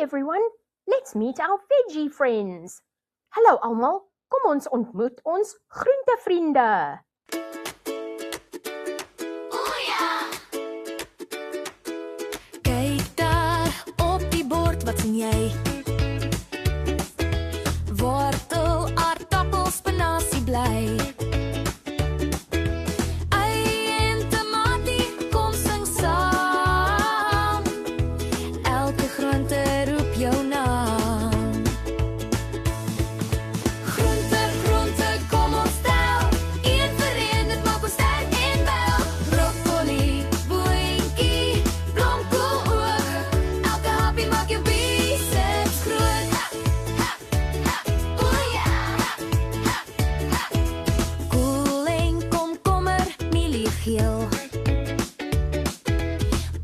everyone, let's meet our veggie friends. Hallo almal, kom ons ontmoet ons groentevriende. O ja! Kyk daar op die bord, wat sien jy? Wortel, aardappel, spinasie, bly.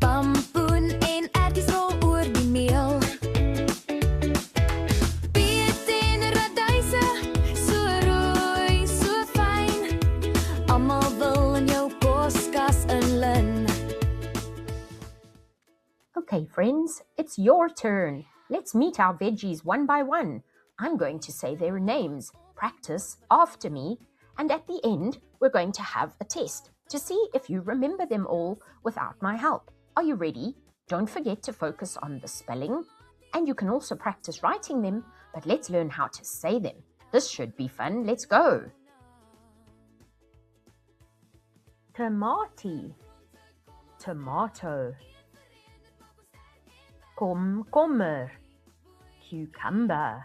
Pampoen en erwties rol oor die meel. Beet en radyse, so rooi, so fyn. Almal wil in jou koskas inlin. Okay friends, it's your turn. Let's meet our veggies one by one. I'm going to say their names. Practice after me, and at the end we're going to have a test to see if you remember them all without my help. Are you ready? Don't forget to focus on the spelling, and you can also practice writing them, but let's learn how to say them. This should be fun. Let's go. Tomati, tomato. Komkommer, cucumber.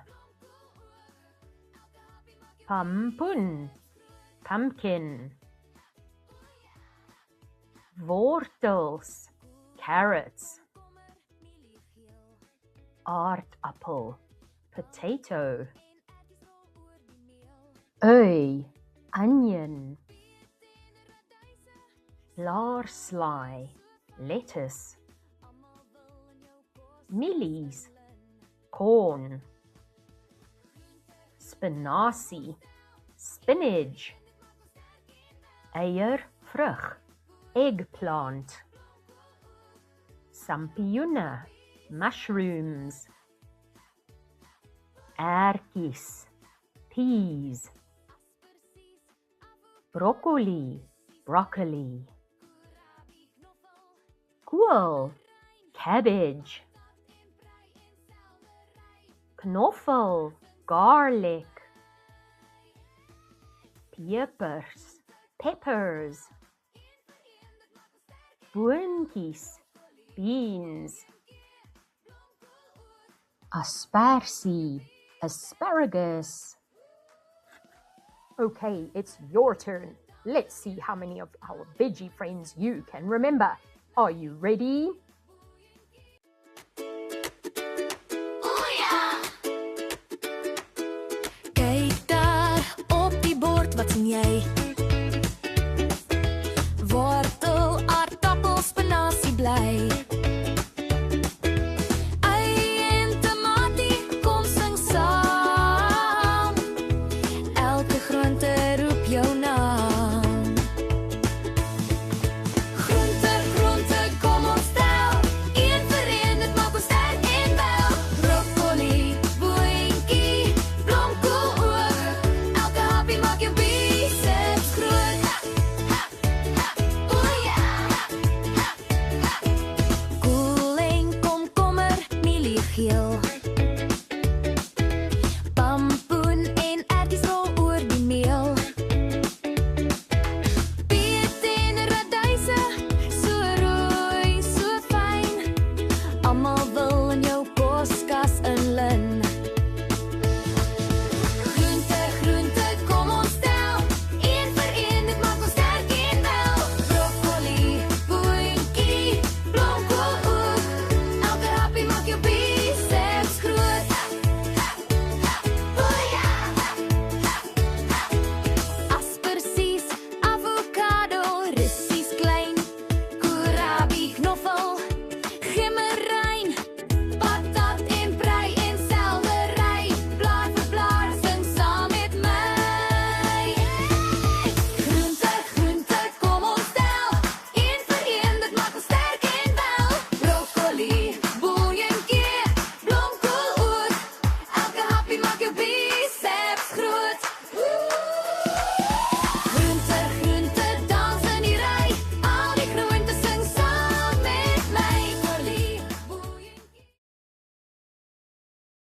Pampoen, pumpkin. Wortels, carrots. Aardappel, potato. Ui, onion. Blaarslaai, lettuce. Mielies, corn. Spinasie, spinach. Eiervrug, eggplant. Sampioene, mushrooms. Ertjies, peas. Broccoli, broccoli. Kool, cabbage. Knoffel, garlic. Pepers, peppers. Boontjies, beans. Aspersie, asparagus. Okay, it's your turn. Let's see how many of our veggie friends you can remember. Are you ready? Wat sien jy? Wortel, aardappel, spinasie, bly. Ei en tamatie, kom sing saam. Elke groente roep jou naam. Groente, groente, kom ons tel. Een vir een, dit maak ons sterk en wel. Broccoli, boontjie, blomkool ook. Elke hapie maak jou Pampoen en erwties rol oor die meel. Beet en radyse, so rooi, so fyn. Almal wil in jou koskas in